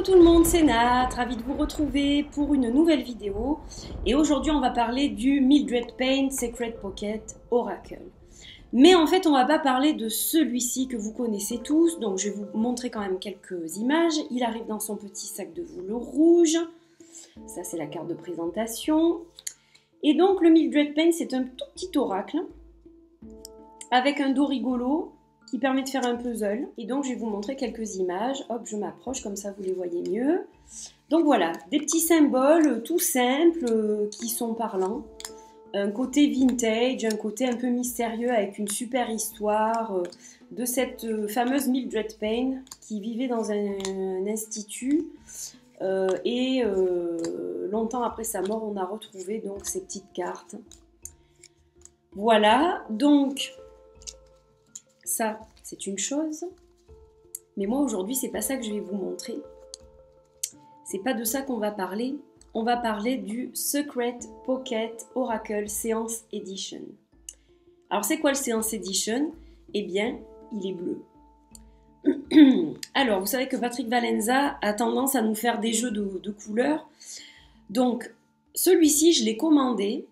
tout le monde, c'est Nat, ravie de vous retrouver pour une nouvelle vidéo. Et aujourd'hui, on va parler du Mildred Payne Secret Pocket Oracle. Mais en fait, on va pas parler de celui-ci que vous connaissez tous, donc je vais vous montrer quand même quelques images. Il arrive dans son petit sac de velours rouge. Ça, c'est la carte de présentation. Et donc, le Mildred Payne, c'est un tout petit oracle avec un dos rigolo qui permet de faire un puzzle. Et donc, je vais vous montrer quelques images. Hop, je m'approche, comme ça, vous les voyez mieux. Donc, voilà, des petits symboles tout simples qui sont parlants. Un côté vintage, un côté un peu mystérieux avec une super histoire de cette fameuse Mildred Payne qui vivait dans un institut. Longtemps après sa mort, on a retrouvé donc ces petites cartes. Voilà, donc ça c'est une chose, mais moi aujourd'hui c'est pas ça que je vais vous montrer. C'est pas de ça qu'on va parler. On va parler du Secret Pocket Oracle Seance Edition. Alors c'est quoi le Seance Edition? Eh bien, il est bleu. Alors, vous savez que Patrick Valenza a tendance à nous faire des jeux de couleurs. Donc, celui-ci, je l'ai commandé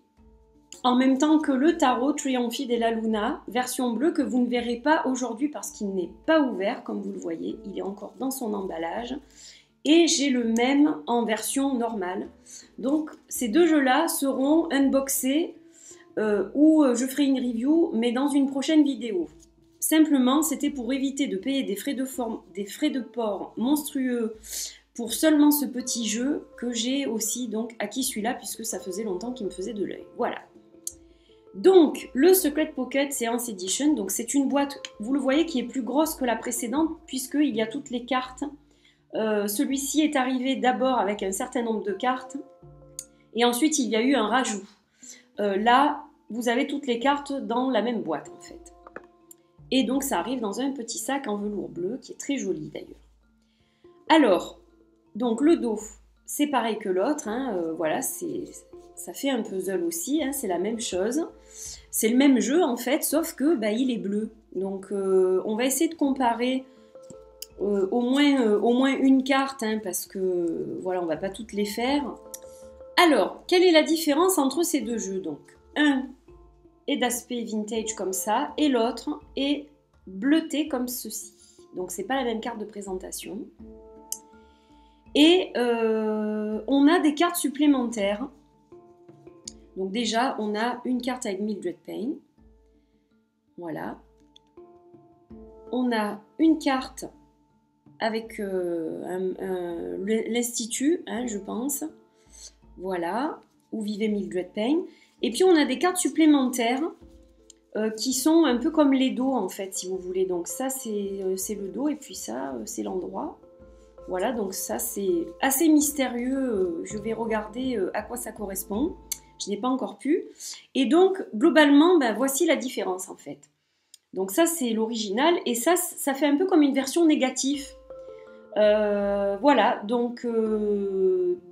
en même temps que le tarot Trionfi della Luna, version bleue que vous ne verrez pas aujourd'hui parce qu'il n'est pas ouvert, comme vous le voyez. Il est encore dans son emballage. Et j'ai le même en version normale. Donc, ces deux jeux-là seront unboxés ou je ferai une review, mais dans une prochaine vidéo. Simplement, c'était pour éviter de payer des frais de port monstrueux pour seulement ce petit jeu que j'ai aussi donc acquis celui-là puisque ça faisait longtemps qu'il me faisait de l'œil. Voilà. Donc, le Secret Pocket Seance Edition, donc c'est une boîte, vous le voyez, qui est plus grosse que la précédente puisqu'il y a toutes les cartes. Celui-ci est arrivé d'abord avec un certain nombre de cartes et ensuite il y a eu un rajout. Là, vous avez toutes les cartes dans la même boîte en fait. Et donc ça arrive dans un petit sac en velours bleu qui est très joli d'ailleurs. Alors, donc le dos, c'est pareil que l'autre, hein, voilà, ça fait un puzzle aussi, hein, c'est la même chose. C'est le même jeu en fait, sauf que bah, il est bleu. Donc on va essayer de comparer au moins une carte, hein, parce que voilà, on va pas toutes les faire. Alors, quelle est la différence entre ces deux jeux? Donc, un est d'aspect vintage comme ça, et l'autre est bleuté comme ceci. Donc, c'est pas la même carte de présentation. Et on a des cartes supplémentaires. Donc déjà, on a une carte avec Mildred Payne. Voilà. On a une carte avec l'institut, hein, je pense, voilà, où vivait Mildred Payne. Et puis on a des cartes supplémentaires qui sont un peu comme les dos en fait, si vous voulez. Donc ça c'est le dos et puis ça c'est l'endroit. Voilà, donc ça c'est assez mystérieux. Je vais regarder à quoi ça correspond. Je n'ai pas encore pu. Et donc globalement, ben, voici la différence en fait. Donc ça c'est l'original et ça fait un peu comme une version négative. Voilà, donc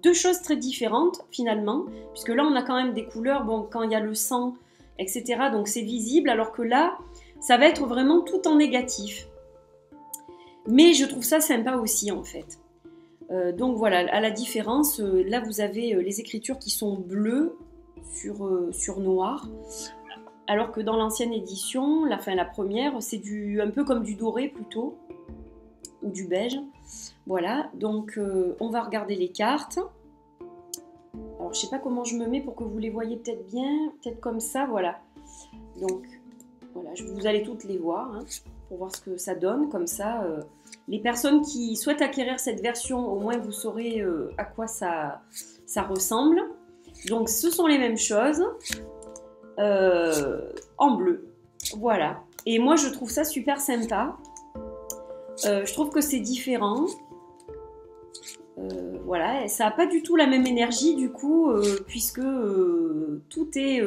deux choses très différentes finalement, puisque là on a quand même des couleurs, bon, quand il y a le sang, etc., donc c'est visible, alors que là, ça va être vraiment tout en négatif. Mais je trouve ça sympa aussi en fait. Donc voilà, à la différence, là vous avez les écritures qui sont bleues sur noir, alors que dans l'ancienne édition, la première, c'est un peu comme du doré plutôt, ou du beige. Voilà, donc on va regarder les cartes. Alors je sais pas comment je me mets pour que vous les voyez peut-être bien, peut-être comme ça, voilà. Donc voilà, vous allez toutes les voir, hein, pour voir ce que ça donne, comme ça. Les personnes qui souhaitent acquérir cette version, au moins vous saurez à quoi ça ressemble. Donc ce sont les mêmes choses, en bleu. Voilà, et moi je trouve ça super sympa. Je trouve que c'est différent. Voilà, ça n'a pas du tout la même énergie du coup, puisque tout est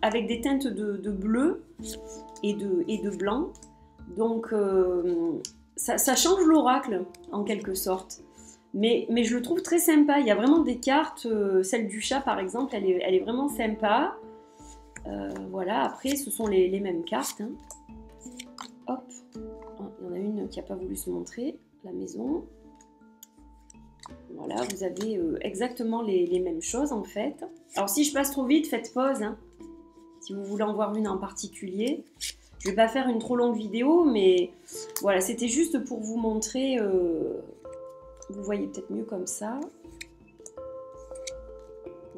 avec des teintes de bleu et de blanc. Donc ça change l'oracle en quelque sorte. Mais je le trouve très sympa. Il y a vraiment des cartes, celle du chat par exemple, elle est vraiment sympa. Voilà, après ce sont les mêmes cartes. Hein. Hop. Il y en a une qui n'a pas voulu se montrer, la maison. Voilà, vous avez exactement les mêmes choses en fait. Alors si je passe trop vite, faites pause, hein, si vous voulez en voir une en particulier. Je ne vais pas faire une trop longue vidéo, mais voilà, c'était juste pour vous montrer. Vous voyez peut-être mieux comme ça.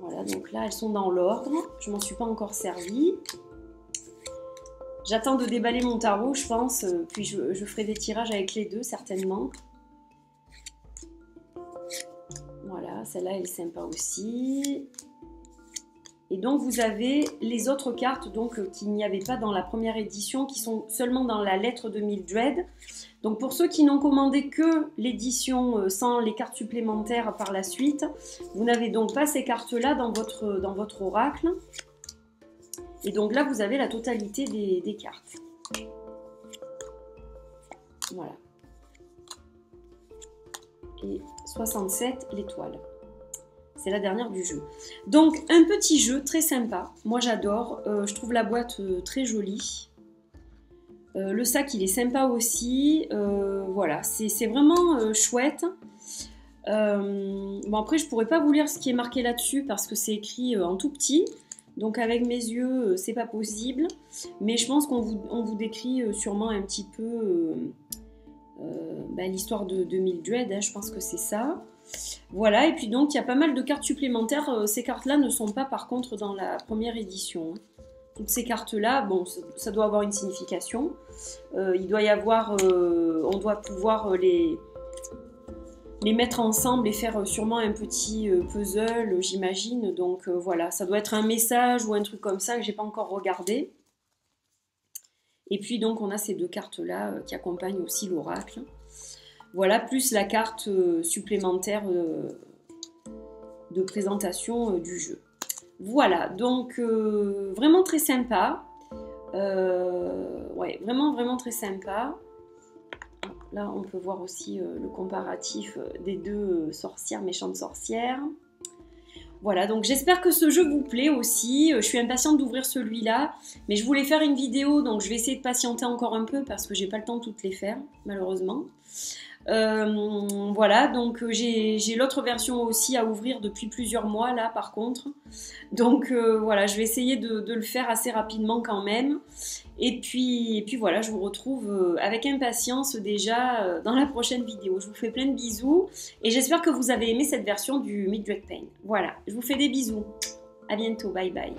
Voilà, donc là, elles sont dans l'ordre. Je m'en suis pas encore servi. J'attends de déballer mon tarot, je pense. Puis je ferai des tirages avec les deux, certainement. Voilà, celle-là, elle est sympa aussi. Et donc, vous avez les autres cartes qu'il n'y avait pas dans la première édition, qui sont seulement dans la lettre de Mildred. Donc, pour ceux qui n'ont commandé que l'édition sans les cartes supplémentaires par la suite, vous n'avez donc pas ces cartes-là dans votre oracle. Et donc là, vous avez la totalité des cartes. Voilà. Et 67, l'étoile. C'est la dernière du jeu. Donc, un petit jeu très sympa. Moi, j'adore. Je trouve la boîte très jolie. Le sac, il est sympa aussi. Voilà, c'est vraiment chouette. Bon, après, je pourrais pas vous lire ce qui est marqué là-dessus parce que c'est écrit en tout petit. Donc, avec mes yeux, c'est pas possible. Mais je pense qu'on vous décrit sûrement un petit peu l'histoire de Mildred. Hein, je pense que c'est ça. Voilà, et puis donc il y a pas mal de cartes supplémentaires. Ces cartes-là ne sont pas par contre dans la première édition. Toutes ces cartes-là, bon, ça doit avoir une signification. Il doit y avoir, on doit pouvoir les mettre ensemble et faire sûrement un petit puzzle, j'imagine. Donc voilà, ça doit être un message ou un truc comme ça que j'ai pas encore regardé. Et puis donc on a ces deux cartes-là qui accompagnent aussi l'oracle. Voilà, plus la carte supplémentaire de présentation du jeu. Voilà, donc vraiment très sympa. Ouais, vraiment très sympa. Là, on peut voir aussi le comparatif des deux sorcières, méchantes sorcières. Voilà, donc j'espère que ce jeu vous plaît aussi. Je suis impatiente d'ouvrir celui-là, mais je voulais faire une vidéo, donc je vais essayer de patienter encore un peu parce que j'ai pas le temps de toutes les faire, malheureusement. Voilà, donc j'ai l'autre version aussi à ouvrir depuis plusieurs mois là par contre. Donc voilà, je vais essayer de le faire assez rapidement quand même. Et puis voilà, je vous retrouve avec impatience déjà dans la prochaine vidéo. Je vous fais plein de bisous et j'espère que vous avez aimé cette version du Mildred Payne. Voilà, je vous fais des bisous. À bientôt, bye bye.